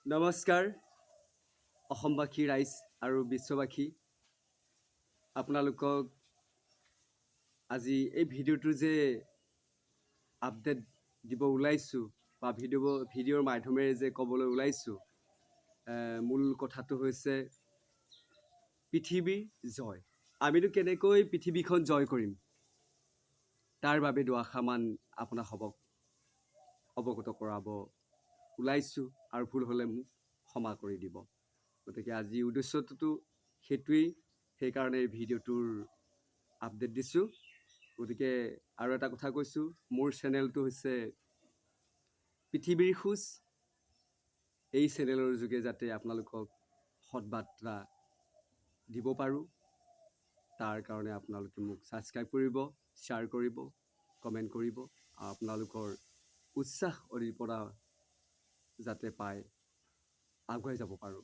নমস্কাৰ অসমবাসী ৰাইজ আৰু বিশ্ববাসী। আপোনালোকক আজি এই ভিডিঅ'টো যে আপডেট দিব ওলাইছোঁ বা ভিডিঅ'ৰ মাধ্যমেৰে যে ক'বলৈ ওলাইছোঁ, মূল কথাটো হৈছে পৃথিৱীৰ জয়। আমিনো কেনেকৈ পৃথিৱীখন জয় কৰিম, তাৰ বাবে দুআষাৰমান আপোনাসৱক অৱগত কৰাব ওলাইছোঁ, আৰু ভুল হ'লে মোক ক্ষমা কৰি দিব। গতিকে আজি উদ্দেশ্যটোতো সেইটোৱেই, সেইকাৰণে এই ভিডিঅ'টোৰ আপডেট দিছোঁ। গতিকে আৰু এটা কথা কৈছোঁ, মোৰ চেনেলটো হৈছে পৃথিৱীৰ খোজ। এই চেনেলৰ যোগে যাতে আপোনালোকক সৎবাৰ্তা দিব পাৰোঁ, তাৰ কাৰণে আপোনালোকে মোক ছাবস্ক্ৰাইব কৰিব, শ্বেয়াৰ কৰিব, কমেণ্ট কৰিব, আৰু আপোনালোকৰ উৎসাহ অধিপনা যাতে পায় আগুৱাই যাব পাৰোঁ,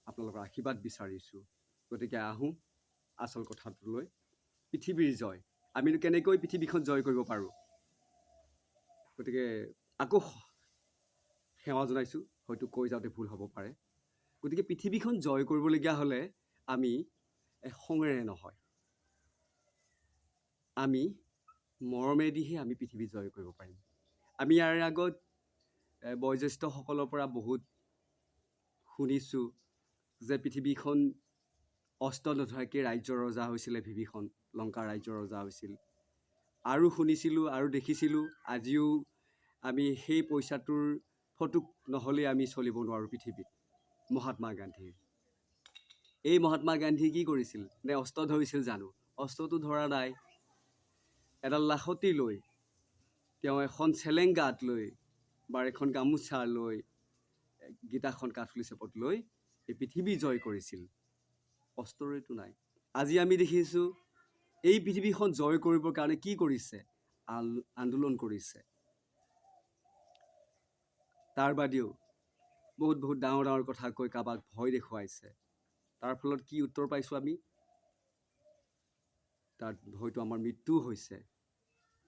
আপোনালোকৰ আশীৰ্বাদ বিচাৰিছোঁ। গতিকে আহোঁ আচল কথাটোলৈ। পৃথিৱীৰ জয়, আমিনো কেনেকৈ পৃথিৱীখন জয় কৰিব পাৰোঁ। গতিকে আকৌ সেৱা জনাইছোঁ, হয়তো কৈ যাওঁতে ভুল হ'ব পাৰে। গতিকে পৃথিৱীখন জয় কৰিবলগীয়া হ'লে আমি খঙেৰে নহয়, আমি মৰমেদিহে আমি পৃথিৱী জয় কৰিব পাৰিম। আমি ইয়াৰ আগত বয়োজ্যেষ্ঠসকলৰ পৰা বহুত শুনিছোঁ যে পৃথিৱীখন অস্ত্ৰ নধৰাকৈ ৰাজ্যৰ ৰজা হৈছিলে, বিভীষণ লংকাৰ ৰাজ্যৰ ৰজা হৈছিল। আৰু শুনিছিলোঁ আৰু দেখিছিলোঁ, আজিও আমি সেই পইচাটোৰ ফটো নহ'লে আমি চলিব নোৱাৰোঁ পৃথিৱীত। মহাত্মা গান্ধীৰ, এই মহাত্মা গান্ধী কি কৰিছিল? নে অস্ত্ৰ ধৰিছিল জানো? অস্ত্ৰটো ধৰা নাই। এডাল লাখতি লৈ, তেওঁ এখন চেলেংগাত লৈ বা এখন গামোচা লৈ, গীতাখন কাঠলি চেপত লৈ এই পৃথিৱী জয় কৰিছিল। অস্ত্ৰৰেতো নাই। আজি আমি দেখিছোঁ এই পৃথিৱীখন জয় কৰিবৰ কাৰণে কি কৰিছে? আন্দোলন কৰিছে। তাৰ বাদেও বহুত ডাঙৰ ডাঙৰ কথা কৈ কাৰোবাক ভয় দেখুৱাইছে। তাৰ ফলত কি উত্তৰ পাইছোঁ আমি? তাত হয়তো আমাৰ মৃত্যুও হৈছে।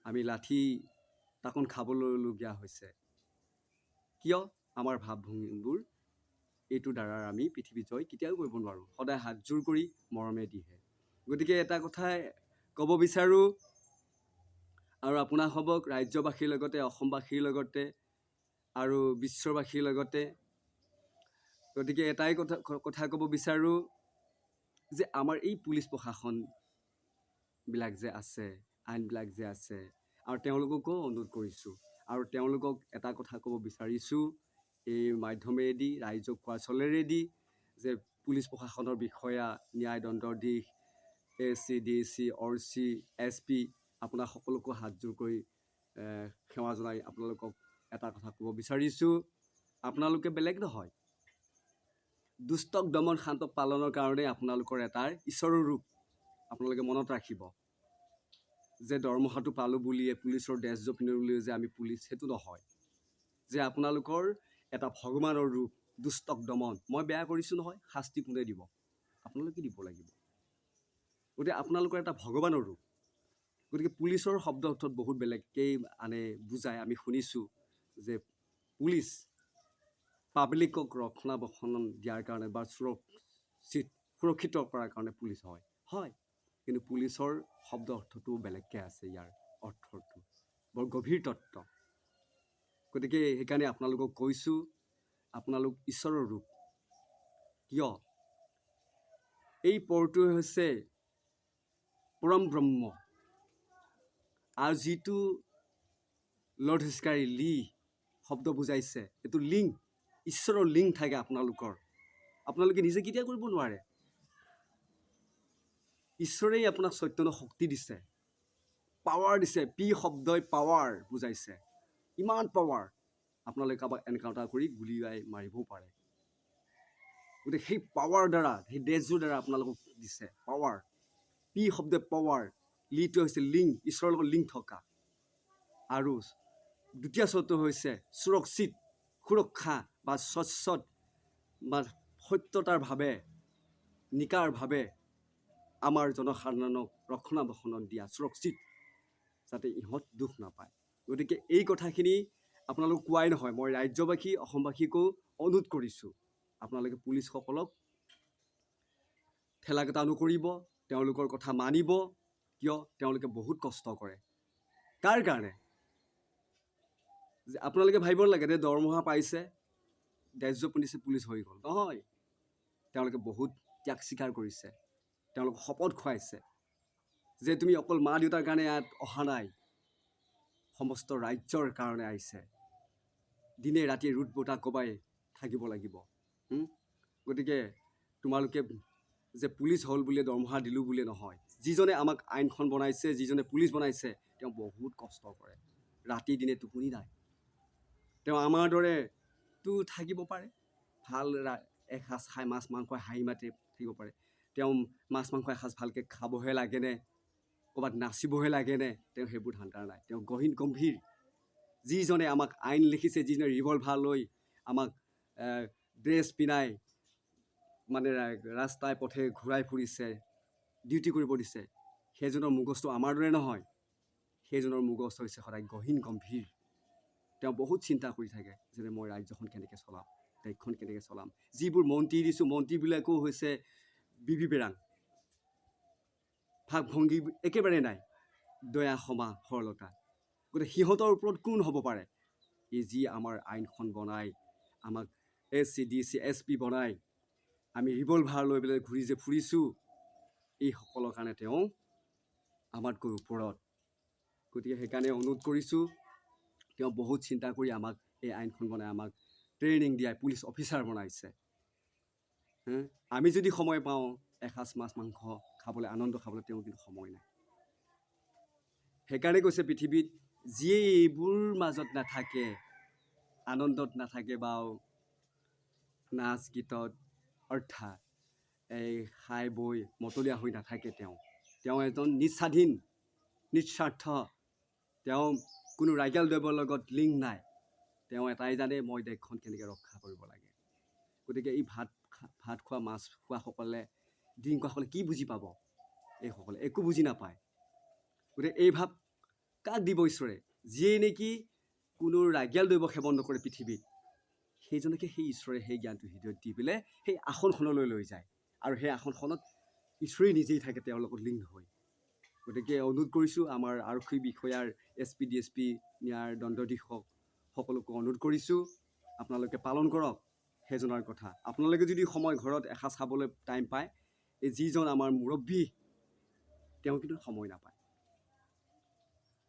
আমি লাঠি তাকোন খাবলৈলগীয়া হৈছে। কিয়? আমাৰ ভাৱভংগীবোৰ এইটোৰ দ্বাৰা আমি পৃথিৱী জয় কেতিয়াও কৰিব নোৱাৰোঁ, সদায় হাতযোৰ কৰি মৰমেদিহে। গতিকে এটা কথাই ক'ব বিচাৰোঁ, আৰু আপোনাসৱক ৰাজ্যবাসীৰ লগতে অসমবাসীৰ লগতে আৰু বিশ্ববাসীৰ লগতে, গতিকে এটাই কথা ক'ব বিচাৰোঁ যে আমাৰ এই পুলিচ প্ৰশাসনবিলাক যে আছে, আইনবিলাক যে আছে, আৰু তেওঁলোককো অনুৰোধ কৰিছোঁ, আৰু তেওঁলোকক এটা কথা ক'ব বিচাৰিছোঁ এই মাধ্যমেৰেদি, ৰাইজক কোৱা চলেৰেদি, যে পুলিচ প্ৰশাসনৰ বিষয়া, ন্যায় দণ্ডাধীশ, AC, DC, OC, SP, আপোনাক সকলোকো হাতযোৰ কৰি সেৱা জনাই আপোনালোকক এটা কথা ক'ব বিচাৰিছোঁ, আপোনালোকে বেলেগ নহয়। দুষ্টক দমন শান্ত পালনৰ কাৰণে আপোনালোকৰ এটাৰ ঈশ্বৰৰ ৰূপ। আপোনালোকে মনত ৰাখিব যে দৰমহাটো পালোঁ বুলিয়ে, পুলিচৰ ড্ৰেছযোৰ পিন্ধিলোঁ বুলিয়ে যে আমি পুলিচ, সেইটো নহয়। যে আপোনালোকৰ এটা ভগৱানৰ ৰূপ, দুষ্টক দমন। মই বেয়া কৰিছোঁ নহয়, শাস্তি কোনে দিব? আপোনালোকে দিব লাগিব। গতিকে আপোনালোকৰ এটা ভগৱানৰ ৰূপ। গতিকে পুলিচৰ শব্দ অৰ্থত বহুত বেলেগকেই আনে বুজায়। আমি শুনিছোঁ যে পুলিচ পাব্লিকক ৰক্ষণাবেক্ষণ দিয়াৰ কাৰণে বা সুৰক্ষিত কৰাৰ কাৰণে পুলিচ হয়। কিন্তু পুলিচৰ শব্দ অৰ্থটো বেলেগকৈ আছে, ইয়াৰ অৰ্থটো বৰ গভীৰ তত্ত্ব। গতিকে সেইকাৰণে আপোনালোকক কৈছোঁ, আপোনালোক ঈশ্বৰৰ ৰূপ। কিয়? এই পৰটোৱে হৈছে পৰম ব্ৰহ্ম, আৰু যিটো লৰ্ড হিস্কাৰী লি শব্দ বুজাইছে, এইটো লিংক, ঈশ্বৰৰ লিংক থাকে আপোনালোকৰ। আপোনালোকে নিজে কেতিয়া কৰিব নোৱাৰে। ঈশ্বৰেই আপোনাক চৈতন্য শক্তি দিছে, পাৱাৰ দিছে। পি শব্দই পাৱাৰ বুজাইছে। ইমান পাৱাৰ, আপোনালোকে কাৰোবাক এনকাউণ্টাৰ কৰি গুলিয়াই মাৰিবও পাৰে। গতিকে সেই পাৱাৰ দ্বাৰা, সেই ড্ৰেছযোৰ দ্বাৰা আপোনালোকক দিছে পাৱাৰ। পি শব্দই পাৱাৰ, লিটো হৈছে লিংক, ঈশ্বৰৰ লগত লিংক থকা। আৰু দ্বিতীয় শব্দ হৈছে সুৰক্ষিত, সুৰক্ষা বা স্বচ্ছত বা সত্যতাৰ ভাৱে, নিকাৰভাৱে আমাৰ জনসাধাৰণক ৰক্ষণাবেক্ষণ দিয়া, সুৰক্ষিত, যাতে ইহঁত দুখ নাপায়। গতিকে এই কথাখিনি আপোনালোক কোৱাই নহয়, মই ৰাজ্যবাসী অসমবাসীকো অনুৰোধ কৰিছোঁ আপোনালোকে পুলিচসকলক ঠেলাকেটা নকৰিব, তেওঁলোকৰ কথা মানিব, কিয় তেওঁলোকে বহুত কষ্ট কৰে। কাৰ কাৰণে? আপোনালোকে ভাবিব লাগে যে দৰমহা পাইছে, দাহ্য পুলিচ হৈ গ'ল। নহয়, তেওঁলোকে বহুত ত্যাগ স্বীকাৰ কৰিছে, তেওঁলোকক শপত খুৱাইছে যে তুমি অকল মা দেউতাৰ কাৰণে ইয়াত অহা নাই, সমস্ত ৰাজ্যৰ কাৰণে আহিছে, দিনে ৰাতি ৰোদ বতাহ কবাই থাকিব লাগিব। গতিকে তোমালোকে যে পুলিচ হ'ল বুলিয়ে দৰমহা দিলোঁ বুলিয়ে নহয়, যিজনে আমাক আইনখন বনাইছে, যিজনে পুলিচ বনাইছে, তেওঁ বহুত কষ্ট কৰে, ৰাতি দিনে টোপনি নাই। তেওঁ আমাৰ দৰেতো থাকিব পাৰে, ভাল এসাঁজ খাই মাছ মাংস হাঁহি মাতি থাকিব পাৰে। তেওঁ মাছ মাংস এসাঁজ ভালকৈ খাবহে লাগেনে, ক'ৰবাত নাচিবহে লাগেনে, তেওঁ সেইবোৰ ধান্দা নাই। তেওঁ গহীন গম্ভীৰ, যিজনে আমাক আইন লিখিছে, যিজনে ৰিভলভাৰ লৈ আমাক ড্ৰেছ পিন্ধাই মানে ৰাস্তাই পথে ঘূৰাই ফুৰিছে, ডিউটি কৰিব দিছে, সেইজনৰ মগজটো আমাৰ দৰে নহয়। সেইজনৰ মগজ হৈছে সদায় গহীন গম্ভীৰ। তেওঁ বহুত চিন্তা কৰি থাকে যে মই ৰাজ্যখন কেনেকৈ চলাম, দেশখন কেনেকৈ চলাম। যিবোৰ মন্ত্ৰী দিছোঁ, মন্ত্ৰীবিলাকো হৈছে বিবি বেৰাং, ভাগ ভংগী একেবাৰে নাই, দয়া ক্ষমা সৰলতা। গতিকে সিহঁতৰ ওপৰত কোন হ'ব পাৰে? এই যি আমাৰ আইনখন বনাই, আমাক SC DC SP বনাই, আমি ৰিভলভাৰ লৈ পেলাই ঘূৰি যে ফুৰিছোঁ, এইসকলৰ কাৰণে তেওঁ আমাতকৈ ওপৰত। গতিকে সেইকাৰণে অনুৰোধ কৰিছোঁ, তেওঁ বহুত চিন্তা কৰি আমাক এই আইনখন বনাই আমাক ট্ৰেইনিং দিয়াই পুলিচ অফিচাৰ বনাইছে। আমি যদি সময় পাওঁ এসাঁজ মাছ মাংস খাবলৈ, আনন্দ খাবলৈ, তেওঁ কিন্তু সময় নাই। সেইকাৰণে কৈছে পৃথিৱীত যিয়ে এইবোৰ মাজত নাথাকে, আনন্দত নাথাকে বা নাচ গীতত অৰ্থাৎ এই খাই বৈ মতলীয়া হৈ নাথাকে, তেওঁ এজন নিস্বাধীন, নিস্বাৰ্থ, তেওঁ কোনো ৰাইগাল দৈৱৰ লগত লিংক নাই। তেওঁ এটাই জানে, মই দেশখন কেনেকৈ ৰক্ষা কৰিব লাগে। গতিকে এই ভাত খোৱা মাছ খোৱাসকলে, দিন খোৱাসকলে কি বুজি পাব? এইসকলে একো বুজি নাপায়। গতিকে এই ভাৱ কাক দিব ঈশ্বৰে? যিয়ে নেকি কোনো ৰাগিয়াল দৈৱ সেৱন নকৰে পৃথিৱীত, সেইজনকে সেই ঈশ্বৰে সেই জ্ঞানটো হৃদয়ত দি পেলাই সেই আসনখনলৈ লৈ যায়, আৰু সেই আসনখনত ঈশ্বৰেই নিজেই থাকে তেওঁৰ লগত লিংক হৈ। গতিকে অনুৰোধ কৰিছোঁ আমাৰ আৰক্ষী বিষয়াৰ SP DSP ন্যায়ৰ দণ্ডাধীশক সকলোকে অনুৰোধ কৰিছোঁ, আপোনালোকে পালন কৰক সেইজনৰ কথা। আপোনালোকে যদি সময় ঘৰত এসাঁজ খাবলৈ টাইম পায়, এই যিজন আমাৰ মুৰব্বী, তেওঁ কিন্তু সময় নাপায়।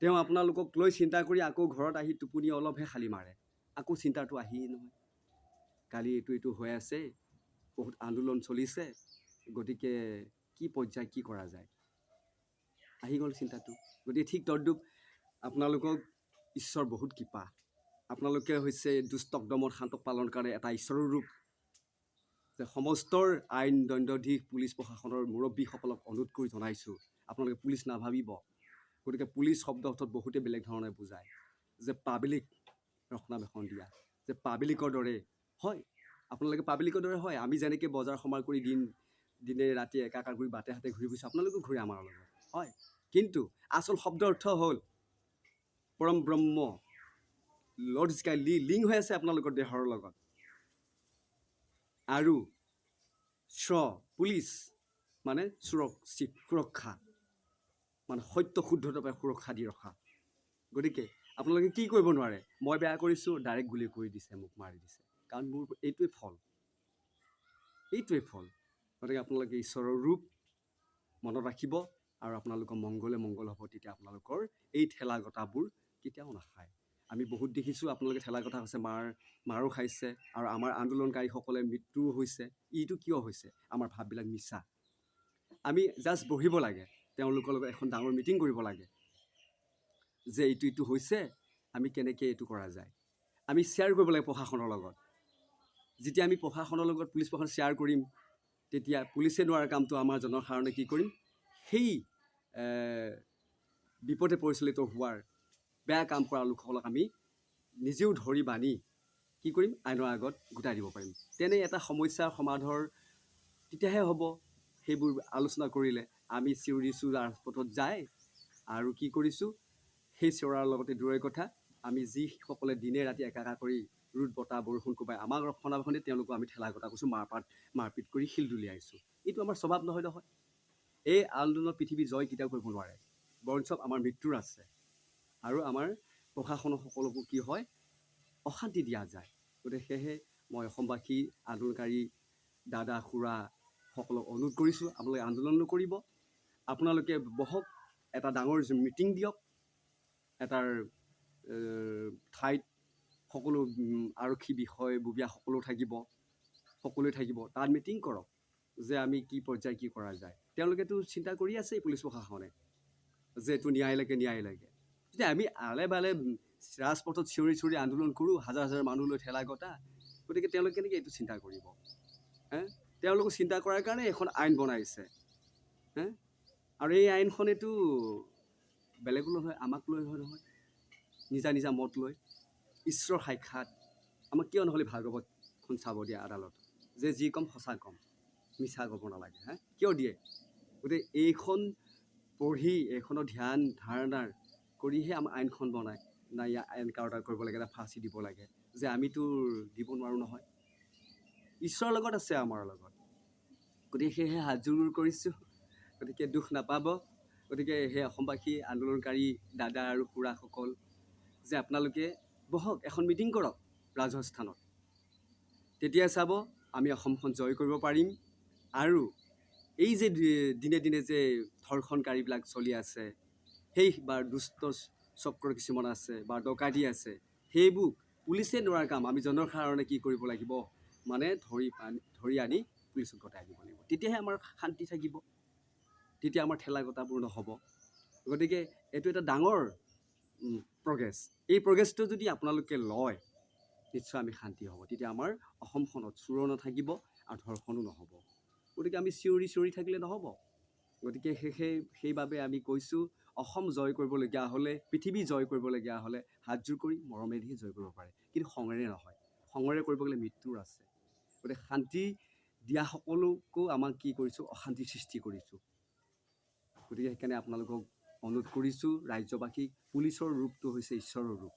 তেওঁ আপোনালোকক লৈ চিন্তা কৰি আকৌ ঘৰত আহি টোপনি অলপহে খালী মাৰে, আকৌ চিন্তাটো আহিয়ে নহয়, কালি এইটো হৈ আছে, বহুত আন্দোলন চলিছে, গতিকে কি পৰ্যায় কি কৰা যায়, আহি গ'ল চিন্তাটো। গতিকে ঠিক তদ্ৰূপ আপোনালোকক ঈশ্বৰ বহুত কৃপা। আপোনালোকে হৈছে দুষ্টক দমন শান্তক পালন কাৰণে এটা ঈশ্বৰৰ ৰূপ। যে সমস্তৰ আইন দণ্ডাধীশ পুলিচ প্ৰশাসনৰ মুৰব্বীসকলক অনুৰোধ কৰি জনাইছোঁ, আপোনালোকে পুলিচ নাভাবিব। গতিকে পুলিচ শব্দ অৰ্থত বহুতে বেলেগ ধৰণে বুজায়, যে পাব্লিক ৰক্ষণাবেক্ষণ দিয়া, যে পাব্লিকৰ দৰে হয়, আপোনালোকে পাব্লিকৰ দৰে হয়। আমি যেনেকৈ বজাৰ সমাৰ কৰি দিনে ৰাতি একাকাৰ কৰি বাটে হাতে ঘূৰি ফুৰিছোঁ, আপোনালোকেও ঘূৰে আমাৰ লগত, হয়। কিন্তু আচল শব্দ অৰ্থ হ'ল পৰম ব্ৰহ্ম, লৰ্ড স্কাই লিংক হৈ আছে আপোনালোকৰ দেহৰ লগত। আৰু পুলিচ মানে সুৰক্ষা, মানে সত্য শুদ্ধতাৰ সুৰক্ষা দি ৰখা। গতিকে আপোনালোকে কি কৰিব নোৱাৰে, মই বেয়া কৰিছোঁ ডাইৰেক্ট গুলি কৰি দিছে, মোক মাৰি দিছে, কাৰণ মোৰ এইটোৱে ফল। গতিকে আপোনালোকে ঈশ্বৰৰ ৰূপ মনত ৰাখিব, আৰু আপোনালোকৰ মংগল হ'ব। তেতিয়া আপোনালোকৰ এই ঠেলা গটাবোৰ কেতিয়াও নাখায়। আমি বহুত দেখিছোঁ আপোনালোকে ঠেলা গটা হৈছে, মাৰো খাইছে, আৰু আমাৰ আন্দোলনকাৰীসকলে মৃত্যুও হৈছে। এইটো কিয় হৈছে? আমাৰ ভাৱবিলাক মিছা। আমি জাষ্ট বহিব লাগে, তেওঁলোকৰ লগত এখন ডাঙৰ মিটিং কৰিব লাগে, যে এইটো হৈছে, আমি কেনেকৈ এইটো কৰা যায়। আমি শ্বেয়াৰ কৰিব লাগে প্ৰশাসনৰ লগত। যেতিয়া আমি প্ৰশাসনৰ লগত পুলিচ প্ৰশাসন শ্বেয়াৰ কৰিম, তেতিয়া পুলিচে নোৱাৰা কামটো আমাৰ জনসাধাৰণে কি কৰিম, সেই বিপদে পৰিচালিত হোৱাৰ বেয়া কাম কৰা লোকসকলক আমি নিজেও ধৰি বান্ধি কি কৰিম, আইনৰ আগত গোটাই দিব পাৰিম। তেনে এটা সমস্যাৰ সমাধানৰ তেতিয়াহে হ'ব। সেইবোৰ আলোচনা কৰিলে আমি চিঞৰিছোঁ ৰাজপথত যায়, আৰু কি কৰিছোঁ, সেই চিঞৰাৰ লগতে দূৰৈৰ কথা, আমি যিসকলে দিনে ৰাতি একাকাৰ কৰি ৰ'দ বতাহ বৰষুণ কোবাই আমাক ৰক্ষণাবেক্ষণে তেওঁলোকক আমি ঠেলা গতা কৰিছোঁ, মাৰপিট কৰি শিল দলিয়াইছোঁ। এইটো আমাৰ স্বভাৱ নহয় নহয়। এই আন্দোলনত পৃথিৱী জয় কেতিয়াও কৰিব নোৱাৰে, বৰঞ্চ আমাৰ মৃত্যুৰ আছে। আৰু আমাৰ প্ৰশাসনৰ সকলোকো কি হয়, অশান্তি দিয়া যায়। গতিকে সেয়েহে মই অসমবাসী আন্দোলনকাৰী দাদা খুৰা সকলক অনুৰোধ কৰিছোঁ, আপোনালোকে আন্দোলন নকৰিব, আপোনালোকে বহক, এটা ডাঙৰ মিটিং দিয়ক, এটাৰ ঠাইত সকলো আৰক্ষী বিষয়ববীয়া সকলো থাকিব, সকলোৱে থাকিব, তাত মিটিং কৰক যে আমি কি পৰ্যায় কি কৰা যায়। তেওঁলোকেতো চিন্তা কৰি আছে পুলিচ প্ৰশাসনে যে এইটো ন্যায় লাগে। যেতিয়া আমি আলে বালে ৰাজপথত চিঞৰি চিঞৰি আন্দোলন কৰোঁ, হাজাৰ হাজাৰ মানুহ লৈ ঠেলা গতা, গতিকে তেওঁলোকে কেনেকৈ এইটো চিন্তা কৰিব? তেওঁলোকে চিন্তা কৰাৰ কাৰণে এখন আইন বনাইছে। আৰু এই আইনখনেতো বেলেগো নহয়, আমাক লৈ নহয়, নিজা নিজা মত লৈ ঈশ্বৰ সাক্ষাৎ। আমাক কিয় নহ'লে ভাগৱতখন চাব দিয়ে আদালত, যে যি ক'ম সঁচা ক'ম, মিছা ক'ব নালাগে। কিয় দিয়ে? গতিকে এইখন পঢ়ি এইখনৰ ধ্যান ধাৰণাৰ কৰিহে আমাৰ আইনখন বনায়, নাই এনকাউণ্টাৰ কৰিব লাগে, না ফাঁচি দিব লাগে, যে আমিতো দিব নোৱাৰোঁ নহয়। ঈশ্বৰৰ লগত আছে আমাৰ লগত। গতিকে সেয়েহে হাতযোৰ কৰিছোঁ, গতিকে দুখ নাপাব। গতিকে সেই অসমবাসী আন্দোলনকাৰী দাদা আৰু খুৰাসকল, যে আপোনালোকে বহক, এখন মিটিং কৰক ৰাজস্থানত, তেতিয়া চাব আমি অসমখন জয় কৰিব পাৰিম। আৰু এই যে দিনে দিনে যে ধৰ্ষণকাৰীবিলাক চলি আছে, সেই বা দুষ্ট চক্ৰ কিছুমান আছে বা ডকাইতি আছে, সেইবোৰ পুলিচে নোৱাৰা কাম আমি জনৰ কাৰণে কি কৰিব লাগিব, মানে ধৰি আনি পুলিচত গতাই দিব লাগিব। তেতিয়াহে আমাৰ শান্তি থাকিব, তেতিয়া আমাৰ ঠেলা গতাবোৰ নহ'ব। গতিকে এইটো এটা ডাঙৰ প্ৰগ্ৰেছ। এই প্ৰগ্ৰেছটো যদি আপোনালোকে লয়, নিশ্চয় আমি শান্তি হ'ব। তেতিয়া আমাৰ অসমখনত চোৰ নাথাকিব আৰু ধৰ্ষণো নহ'ব। গতিকে আমি চিঞৰি চিঞৰি থাকিলে নহ'ব। গতিকে সেইবাবে আমি কৈছোঁ, অসম জয় কৰিবলগীয়া হ'লে, পৃথিৱী জয় কৰিবলগীয়া হ'লে হাতযোৰ কৰি মৰমেৰেহে জয় কৰিব পাৰে, কিন্তু খঙেৰে নহয়। খঙেৰে কৰিব গ'লে মৃত্যুৰ আছে। গতিকে শান্তি দিয়া সকলোকো আমাক কি কৰিছোঁ, অশান্তিৰ সৃষ্টি কৰিছোঁ। গতিকে সেইকাৰণে আপোনালোকক অনুৰোধ কৰিছোঁ, ৰাজ্যবাসীক, পুলিচৰ ৰূপটো হৈছে ঈশ্বৰৰ ৰূপ।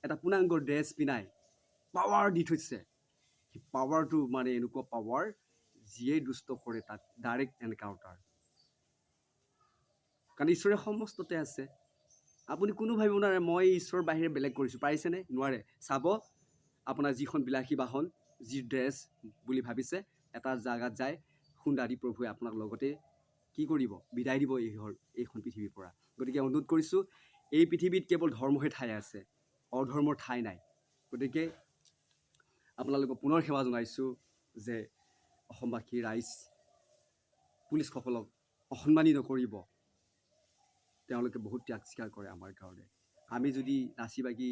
এটা পূৰ্ণাংগ ড্ৰেছ পিন্ধাই পাৱাৰ দি থৈছে। সেই পাৱাৰটো মানে এনেকুৱা পাৱাৰ, যিয়ে দুষ্ট কৰে তাক ডাইৰেক্ট এনকাউণ্টাৰ। কাৰণ ঈশ্বৰে সমস্ততে আছে। আপুনি কোনো ভাবিব নোৱাৰে মই ঈশ্বৰৰ বাহিৰে বেলেগ কৰিছোঁ, পাৰিছেনে? নোৱাৰে। চাব, আপোনাৰ যিখন বিলাসী বাহন, যি ড্ৰেছ বুলি ভাবিছে, এটা জাগাত যায় খুন্দা দি প্ৰভুৱে আপোনাক লগতে কি কৰিব, বিদায় দিব এইখন পৃথিৱীৰ পৰা। গতিকে অনুৰোধ কৰিছোঁ, এই পৃথিৱীত কেৱল ধৰ্মহে ঠাই আছে, অধৰ্মৰ ঠাই নাই। গতিকে আপোনালোকক পুনৰ সেৱা জনাইছোঁ যে অসমবাসী ৰাইজ, পুলিচসকলক অসন্মানী নকৰিব। তেওঁলোকে বহুত ত্যাগ স্বীকাৰ কৰে আমাৰ কাৰণে। আমি যদি নাচি বাগি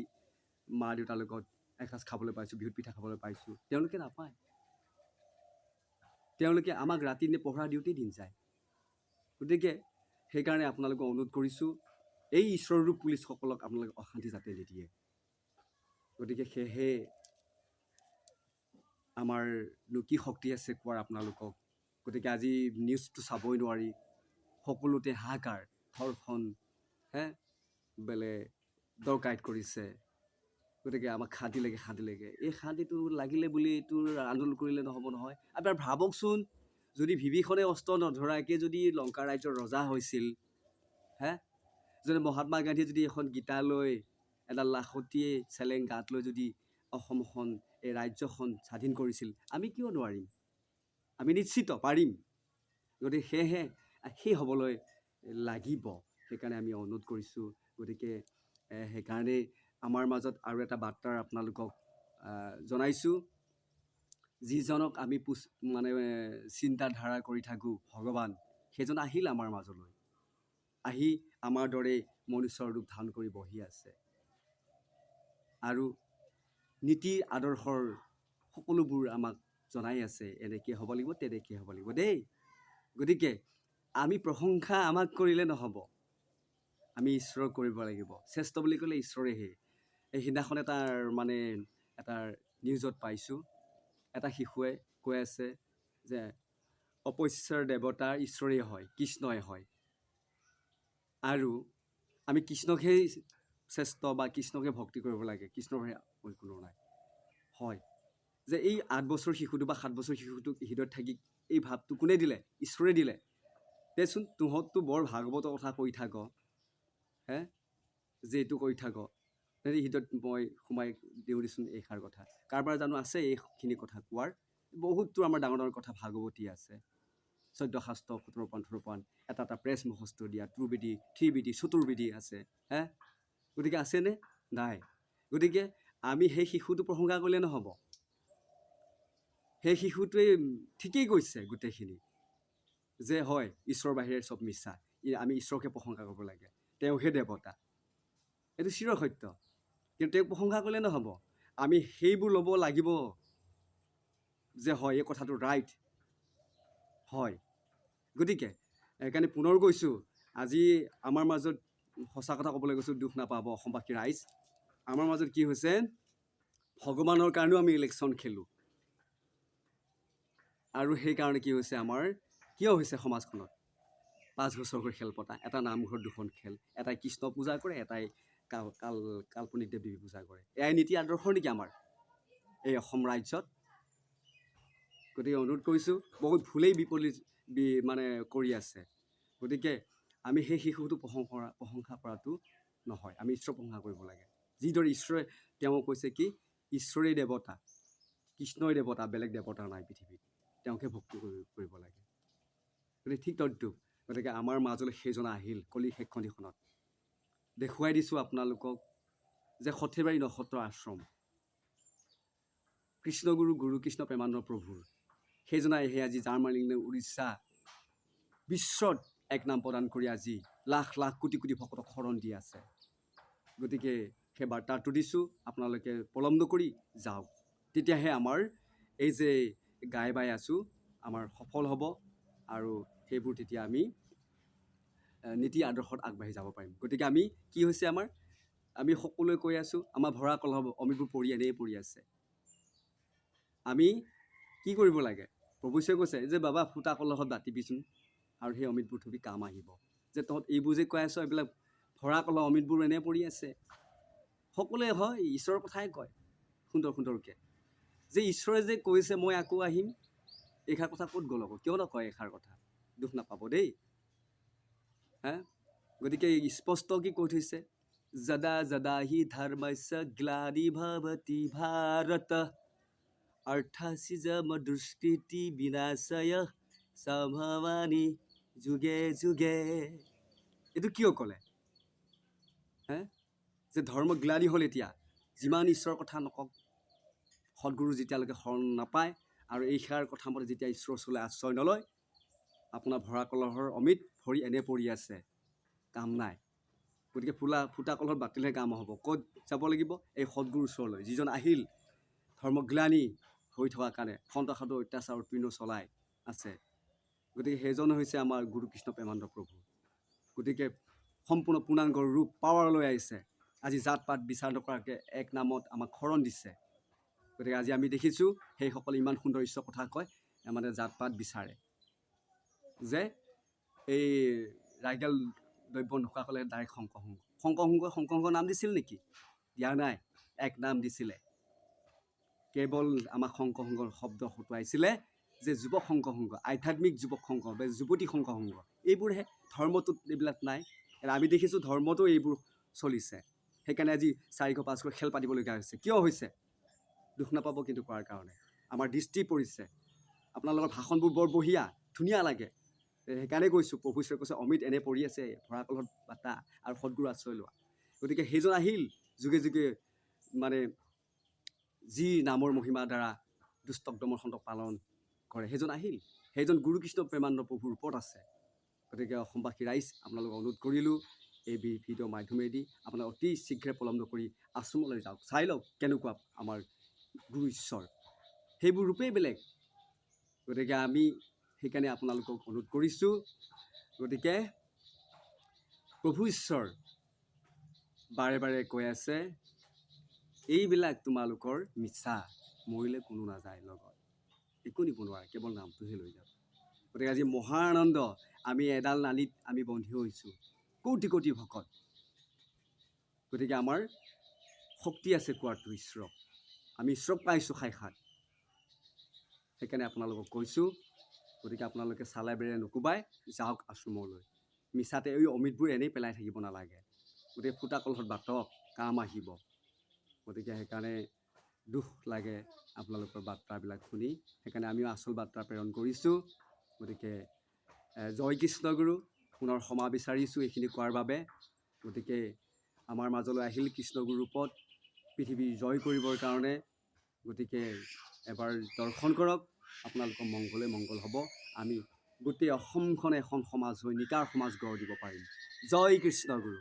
মা দেউতাৰ লগত এসাঁজ খাবলৈ পাইছোঁ, বিহুত পিঠা খাবলৈ পাইছোঁ, তেওঁলোকে নাপায়। তেওঁলোকে আমাক ৰাতি পহৰা দিওঁতেই দিন যায়। গতিকে সেইকাৰণে আপোনালোকক অনুৰোধ কৰিছোঁ, এই ঈশ্বৰৰূপ পুলিচসকলক আপোনালোকে অশান্তি যাতে নিদিয়ে। গতিকে সেয়েহে আমাৰনো কি শক্তি আছে কোৱাৰ আপোনালোকক। গতিকে আজি নিউজটো চাবই নোৱাৰি, সকলোতে হাহাকাৰ, ধৰ্ষণ, বোলে ডকাইত কৰিছে। গতিকে আমাক শান্তি লাগে। এই শান্তিটো লাগিলে বুলি এইটো আন্দোলন কৰিলে নহ'ব নহয়। আপোনাৰ ভাবকচোন, যদি বিভীষণে অস্ত্ৰ নধৰাকৈ যদি লংকা ৰাজ্যৰ ৰজা হৈছিল, যদি মহাত্মা গান্ধীয়ে যদি এখন গীতা লৈ, এডাল লাখতিয়ে চেলেং গাত লৈ যদি অসমখন, এই ৰাজ্যখন স্বাধীন কৰিছিল, আমি কিয় নোৱাৰিম? আমি নিশ্চিত পাৰিম। গতিকে সেয়েহে সেই হ'বলৈ লাগিব। সেইকাৰণে আমি অনুৰোধ কৰিছোঁ। গতিকে সেইকাৰণে আমাৰ মাজত আৰু এটা বাৰ্তা আপোনালোকক জনাইছোঁ, যিজনক আমি মানে চিন্তাধাৰা কৰি থাকোঁ ভগৱান, সেইজন আহিল আমাৰ মাজলৈ, আহি আমাৰ দৰে মনুষ্যৰ ৰূপ ধাৰণ কৰি বহি আছে। আৰু নীতি আদৰ্শৰ সকলোবোৰ আমাক জনাই আছে, এনেকৈ হ'ব লাগিব, তেনেকৈ হ'ব লাগিব দেই। গতিকে আমি প্ৰশংসা আমাক কৰিলে নহ'ব, আমি ঈশ্বৰক কৰিব লাগিব। শ্ৰেষ্ঠ বুলি ক'লে ঈশ্বৰেহে। এই সিদিনাখন এটা নিউজত পাইছোঁ, এটা শিশুৱে কৈ আছে যে অপস্যৰ দেৱতা ঈশ্বৰেই হয়, কৃষ্ণই হয়। আৰু আমি কৃষ্ণকহে শ্ৰেষ্ঠ বা কৃষ্ণকে ভক্তি কৰিব লাগে, কৃষ্ণৰ বাহিৰে কোনো নাই। হয়, যে এই 8 বছৰ শিশুটো বা 7 বছৰ শিশুটোক হৃদয়ত থাকি এই ভাৱটো কোনে দিলে? ঈশ্বৰে দিলে। দেচোন তহঁততো বৰ ভাগৱতৰ কথা কৈ থাক, যে এইটো কৈ থাক, হৃদয়ত মই সোমাই দিওঁ দেচোন এইষাৰ কথা। কাৰোবাৰ জানো আছে এইখিনি কথা কোৱাৰ? বহুতো আমাৰ ডাঙৰ ডাঙৰ কথা ভাগৱতী আছে, 14 শাস্ত্ৰ, 17 পুৰাণ, 18 পুৰাণ, এটা এটা প্ৰেছ মুখস্থ দিয়া, ত্ৰিবেদী, থ্ৰিবেদী, চতুৰ্বেদী আছে। গতিকে আছেনে? নাই। গতিকে আমি সেই শিশুটো প্ৰশংসা কৰিলে নহ'ব। সেই শিশুটোৱে ঠিকেই কৈছে গোটেইখিনি, যে হয় ঈশ্বৰৰ বাহিৰে চব মিছা, আমি ঈশ্বৰকে প্ৰশংসা কৰিব লাগে, তেওঁহে দেৱতা, এইটো চিৰ সত্য। কিন্তু তেওঁক প্ৰশংসা কৰিলে নহ'ব, আমি সেইবোৰ ল'ব লাগিব যে হয় এই কথাটো ৰাইট হয়। গতিকে সেইকাৰণে পুনৰ কৈছোঁ, আজি আমাৰ মাজত সঁচা কথা ক'বলৈ গৈছোঁ, দুখ নাপাব অসমবাসী ৰাইজ, আমাৰ মাজত কি হৈছে, ভগৱানৰ কাৰণেও আমি ইলেকশ্যন খেলোঁ। আৰু সেইকাৰণে কি হৈছে, আমাৰ কিয় হৈছে সমাজখনত 5 বছৰকৈ খেল পতা, এটা নামঘৰত 2খন খেল, এটাই কৃষ্ণ পূজা কৰে, এটাই কাল্পনিক দেৱ দেৱী পূজা কৰে। এয়াই নীতি আদৰ্শ নেকি আমাৰ এই অসম ৰাজ্যত? গতিকে অনুৰোধ কৰিছোঁ, বহুত ভুলেই মানে কৰি আছে। গতিকে আমি সেই শিশুটো প্ৰশংসা কৰাটো নহয়, আমি ঈশ্বৰ প্ৰশংসা কৰিব লাগে। যিদৰে ঈশ্বৰে তেওঁ কৈছে কি, ঈশ্বৰেই দেৱতা, কৃষ্ণই দেৱতা, বেলেগ দেৱতা নাই পৃথিৱীত, তেওঁকে ভক্তি কৰিব লাগে। গতিকে ঠিক তদ্ৰূপ, গতিকে আমাৰ মাজলৈ সেইজন আহিল কলিৰ শেষখনিখনত। দেখুৱাই দিছোঁ আপোনালোকক যে সৰ্থেবাৰী নক্ষত্ৰ আশ্ৰম, কৃষ্ণগুৰু গুৰু কৃষ্ণ প্ৰেমানন্দ প্ৰভুৰ সেইজনা আহি আজি জাৰ্মানী, উৰিষ্যা, বিশ্বত এক নাম প্ৰদান কৰি আজি লাখ লাখ কোটি কোটি ভকতক শৰণ দি আছে। গতিকে সেই বাৰ্তাটো দিছোঁ, আপোনালোকে পলম নকৰি যাওক, তেতিয়াহে আমাৰ এই যে গাই বাই আছোঁ আমাৰ সফল হ'ব, আৰু সেইবোৰ তেতিয়া আমি নীতি আদৰ্শত আগবাঢ়ি যাব পাৰিম। গতিকে আমি কি হৈছে, আমি সকলোৱে কৈ আছোঁ, আমাৰ ভৰা কলহ অমিতবোৰ পৰি এনেই পৰি আছে। আমি কি কৰিব লাগে? প্ৰভু ঈশ্বৰে কৈছে যে বাবা ফুটা কলহত বাতিবিচোন, আৰু সেই অমিতবোৰ থবি, কাম আহিব। যে তহঁত এইবোৰ যে কৈ আছ, এইবিলাক ভৰা কলহ অমিতবোৰ এনেই পৰি আছে। সকলোৱে হয় ঈশ্বৰৰ কথাই কয় সুন্দৰ সুন্দৰকৈ, যে ঈশ্বৰে যে কৈছে মই আকৌ আহিম, এইষাৰ কথা ক'ত গ'ল আকৌ? কিয় নকয় এইষাৰ কথা? দুখ নাপাব দেই। গতিকে স্পষ্ট কি কৈ থৈছে, যদা যদা হি ধৰ্মস্য গ্লানিৰ্ভৱতি ভাৰত অৰ্থসিজম দুষ্কৃতি বিনাশয় সম্ভৱামি যুগে যুগে। এইটো কিয় ক'লে? যে ধৰ্ম গ্লানি হ'ল, এতিয়া যিমান ঈশ্বৰৰ কথা নকওক, সদগুৰু যেতিয়ালৈকে শৰণ নাপায় আৰু এইষাৰ কথা মতে যেতিয়া ঈশ্বৰৰ ওচৰলৈ আশ্ৰয় নলয়, আপোনাৰ ভৰা কলহৰ অমিত ভৰি এনে পৰি আছে, কাম নাই। গতিকে ফুটা কলহত বাতিলেহে কাম হ'ব। ক'ত যাব লাগিব? এই সদগুৰুৰ ওচৰলৈ, যিজন আহিল ধৰ্মগ্লানি হৈ থকাৰ কাৰণে সন্ত সাধু অত্যাচাৰ উৎপীড়ন চলাই আছে। গতিকে সেইজন হৈছে আমাৰ গুৰু কৃষ্ণ প্ৰেমানন্দ প্ৰভু। গতিকে সম্পূৰ্ণ পূৰ্ণাংগ ৰূপ পাৱাৰলৈ আহিছে, আজি জাত পাত বিচাৰ নকৰাকৈ এক নামত আমাক শৰণ দিছে। গতিকে আজি আমি দেখিছোঁ সেইসকলে ইমান সুন্দৰ ঈশ্বৰ কথা কয়, মানে জাত পাত বিচাৰে, যে এই ৰাইগেল দ্ৰব্য নোখোৱাসকলে ডাইৰেক্ট শংকৰ নাম দিছিল নেকি? দিয়া নাই, এক নাম দিছিলে। কেৱল আমাক শংকৰ সংঘৰ শব্দ হতুৱাইছিলে যে যুৱক শংকৰ সংঘ, আধ্যাত্মিক যুৱক সংঘ, যুৱতী শংকৰ সংঘ, এইবোৰহে। ধৰ্মটোত এইবিলাক নাই। আমি দেখিছোঁ ধৰ্মতো এইবোৰ চলিছে। সেইকাৰণে আজি 400-500 খেল পাতিবলগীয়া হৈছে। কিয় হৈছে? দুখ নাপাব কিন্তু কোৱাৰ কাৰণে, আমাৰ দৃষ্টি পৰিছে। আপোনালোকৰ ভাষণবোৰ বৰ বঢ়িয়া, ধুনীয়া লাগে। সেইকাৰণে কৈছোঁ, প্ৰভু ঈশ্বৰে কৈছে অমিত এনে পৰি আছে, ভৰা কলহত বাটা আৰু সদগুৰু আশ্ৰয় লোৱা। গতিকে সেইজন আহিল যুগে যুগে, মানে যি নামৰ মহিমাৰ দ্বাৰা দুষ্টক দমন সন্তক পালন কৰে, সেইজন আহিল, সেইজন গুৰু কৃষ্ণ প্ৰেমানন্দ প্ৰভুৰ ওপৰত আছে। গতিকে অসমবাসী ৰাইজ, আপোনালোকক অনুৰোধ কৰিলোঁ, এই ভিডিঅ'ৰ মাধ্যমেদি আপোনালোক অতি শীঘ্ৰে পলম নকৰি আশ্ৰমলৈ যাওক, চাই লওক কেনেকুৱা আমাৰ গুৰু ঈশ্বৰ, সেইবোৰ ৰূপেই বেলেগ। গতিকে আমি সেইকাৰণে আপোনালোকক অনুৰোধ কৰিছোঁ, গতিকে প্ৰভু ঈশ্বৰ বাৰে বাৰে কৈ আছে, এইবিলাক তোমালোকৰ মিছা, মৰিলে কোনো নাযায় লগত, একো নিব নোৱাৰে, কেৱল নামটোহে লৈ যাব। গতিকে আজি মহানন্দ, আমি এডাল নালিত আমি বন্ধি হৈছোঁ, কোটি কোটি ভকত। গতিকে আমাৰ শক্তি আছে কোৱাটো ঈশ্বৰক, আমি ঈশ্বৰক পাইছোঁ সাক্ষাৎ। সেইকাৰণে আপোনালোকক কৈছোঁ, গতিকে আপোনালোকে চালে বেৰে নুকুবাই যাওক আশ্ৰমলৈ। মিছাতে এই অমিতবোৰ এনেই পেলাই থাকিব নালাগে। গতিকে ফুটা কলহত বাটক, কাম আহিব। গতিকে সেইকাৰণে দুখ লাগে আপোনালোকৰ বাৰ্তাবিলাক শুনি। সেইকাৰণে আমিও আচল বাৰ্তা প্ৰেৰণ কৰিছোঁ। গতিকে জয় কৃষ্ণগুৰু, পুনৰ ক্ষমা বিচাৰিছোঁ এইখিনি কোৱাৰ বাবে। গতিকে আমাৰ মাজলৈ আহিল কৃষ্ণগুৰু ৰূপত পৃথিৱী জয় কৰিবৰ কাৰণে। গতিকে এবাৰ দৰ্শন কৰক, আপোনালোকৰ মংগলে মংগল হ'ব। আমি গোটেই অসমখনে এখন সমাজ হৈ নিকাৰ সমাজ গঢ় দিব পাৰিম। জয় কৃষ্ণগুৰু।